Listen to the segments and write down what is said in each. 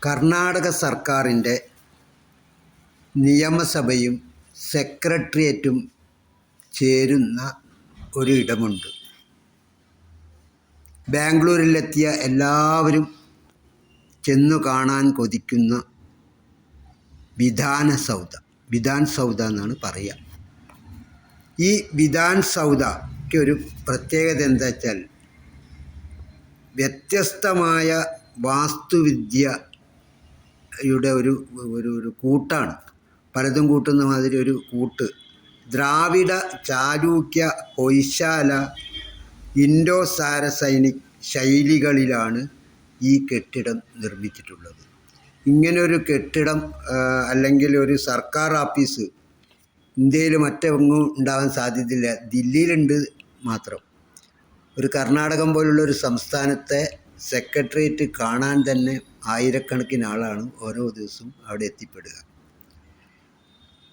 കർണാടക സർക്കാരിൻ്റെ നിയമസഭയും സെക്രട്ടേറിയറ്റും ചേരുന്ന ഒരു ഇടമുണ്ട്. ബാംഗ്ലൂരിലെത്തിയ എല്ലാവരും ചെന്നു കാണാൻ കൊതിക്കുന്ന വിധാൻ സൗധ എന്നാണ് പറയുക. ഈ വിധാൻ സൗധയ്ക്ക് ഒരു പ്രത്യേകത എന്താ വെച്ചാൽ, വ്യത്യസ്തമായ വാസ്തുവിദ്യയുടെ ഒരു കൂട്ടാണ്. പലതും കൂട്ടുന്ന മാതിരി ഒരു കൂട്ട്. ദ്രാവിഡ, ചാലൂക്യ, ഹൊയ്ശാല, ഇൻഡോ സാരസൈനിക് ശൈലികളിലാണ് ഈ കെട്ടിടം നിർമ്മിച്ചിട്ടുള്ളത്. ഇങ്ങനൊരു കെട്ടിടം അല്ലെങ്കിൽ ഒരു സർക്കാർ ഓഫീസ് ഇന്ത്യയിൽ മറ്റെങ്ങും ഉണ്ടാകാൻ സാധ്യതയില്ല. ദില്ലിയിലുണ്ട് മാത്രം. ഒരു കർണാടകം പോലുള്ള ഒരു സംസ്ഥാനത്തെ സെക്രട്ടേറിയറ്റ് കാണാൻ തന്നെ ആയിരക്കണക്കിന് ആളാണ് ഓരോ ദിവസവും അവിടെ എത്തിപ്പെടുക.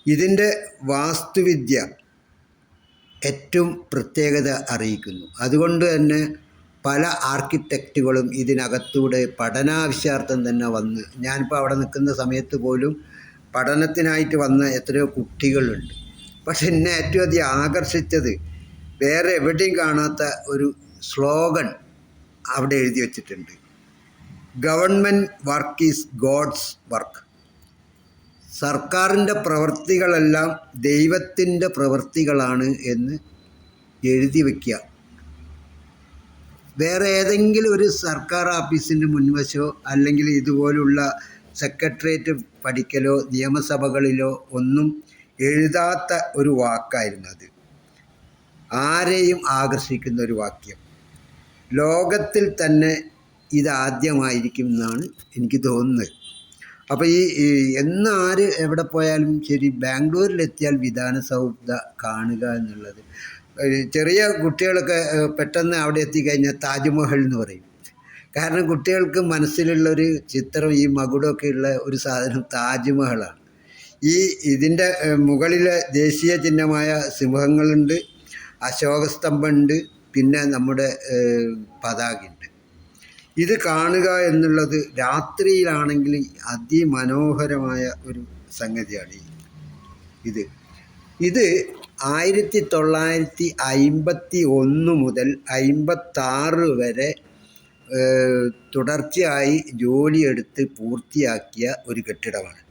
ഇതിൻ്റെ വാസ്തുവിദ്യ ഏറ്റവും പ്രത്യേകത അറിയിക്കുന്നു. അതുകൊണ്ട് തന്നെ പല ആർക്കിടെക്റ്റുകളും ഇതിനകത്തൂടെ പഠനാവശ്യാർത്ഥം തന്നെ വന്ന്, ഞാനിപ്പോൾ അവിടെ നിൽക്കുന്ന സമയത്ത് പോലും പഠനത്തിനായിട്ട് വന്ന എത്രയോ കുട്ടികളുണ്ട്. പക്ഷെ എന്നെ ഏറ്റവും അധികം ആകർഷിച്ചത് വേറെ എവിടെയും കാണാത്ത ഒരു സ്ലോഗൻ അവിടെ എഴുതി വച്ചിട്ടുണ്ട്. Government work is God's work. സർക്കാരിൻ്റെ പ്രവൃത്തികളെല്ലാം ദൈവത്തിൻ്റെ പ്രവൃത്തികളാണ് എന്ന് എഴുതി വയ്ക്കുക. വേറെ ഏതെങ്കിലും ഒരു സർക്കാർ ഓഫീസിൻ്റെ മുൻവശമോ അല്ലെങ്കിൽ ഇതുപോലുള്ള സെക്രട്ടേറിയറ്റ് പഠിക്കലോ നിയമസഭകളിലോ ഒന്നും എഴുതാത്ത ഒരു വാക്കായിരുന്നു അത്. ആരെയും ആകർഷിക്കുന്ന ഒരു വാക്യം. ലോകത്തിൽ തന്നെ ഇതാദ്യമായിരിക്കും എന്നാണ് എനിക്ക് തോന്നുന്നത്. അപ്പോൾ ഈ എന്നാര് എവിടെ പോയാലും ശരി, ബാംഗ്ലൂരിലെത്തിയാൽ വിധാന സൗധ കാണുക എന്നുള്ളത്, ചെറിയ കുട്ടികളൊക്കെ പെട്ടെന്ന് അവിടെ എത്തിക്കഴിഞ്ഞാൽ താജ്മഹൽ എന്ന് പറയും. കാരണം കുട്ടികൾക്ക് മനസ്സിലുള്ളൊരു ചിത്രം, ഈ മകുടമൊക്കെ ഉള്ള ഒരു സാധനം താജ്മഹലാണ്. ഇതിൻ്റെ മുകളിലെ ദേശീയ ചിഹ്നമായ സിംഹങ്ങളുണ്ട്, അശോകസ്തംഭമുണ്ട്, പിന്നെ നമ്മുടെ പതാകയുണ്ട്. ഇത് കാണുക എന്നുള്ളത് രാത്രിയിലാണെങ്കിൽ അതിമനോഹരമായ ഒരു സംഗതിയാണ്. ഇത് 1951 മുതൽ 56 വരെ തുടർച്ചയായി ജോലിയെടുത്ത് പൂർത്തിയാക്കിയ ഒരു കെട്ടിടമാണ്.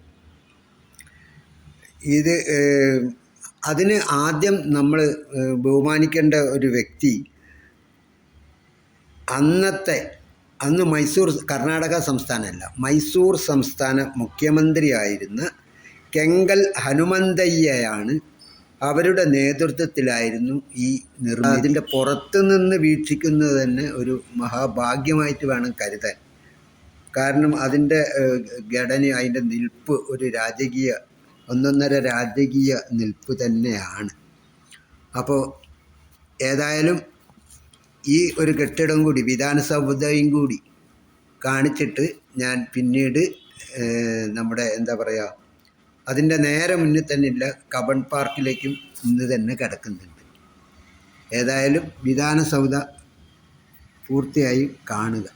അതിന് ആദ്യം നമ്മൾ ബഹുമാനിക്കേണ്ട ഒരു വ്യക്തി, അന്ന് മൈസൂർ, കർണാടക സംസ്ഥാനമല്ല, മൈസൂർ സംസ്ഥാന മുഖ്യമന്ത്രിയായിരുന്ന കെങ്കൽ ഹനുമന്തയ്യയാണ്. അവരുടെ നേതൃത്വത്തിലായിരുന്നു ഈ നിർമ്മാണം. ഇതിൻ്റെ പുറത്തു നിന്ന് വീക്ഷിക്കുന്നത് തന്നെ ഒരു മഹാഭാഗ്യമായിട്ട് വേണം കരുതാൻ. കാരണം അതിൻ്റെ ഘടന, അതിൻ്റെ നിൽപ്പ് ഒരു ഒന്നൊന്നര രാജകീയ നിൽപ്പ് തന്നെയാണ്. അപ്പോൾ ഏതായാലും ഈ ഒരു കെട്ടിടം കൂടി, വിധാന സൗധയും കൂടി കാണിച്ചിട്ട് ഞാൻ പിന്നീട് നമ്മുടെ എന്താ പറയുക, അതിൻ്റെ നേരെ മുന്നിൽ തന്നെ ഇല്ല കബൺ പാർക്കിലേക്കും ഇന്ന് തന്നെ കിടക്കുന്നുണ്ട്. ഏതായാലും വിധാന സൗധ പൂർത്തിയായി കാണുക.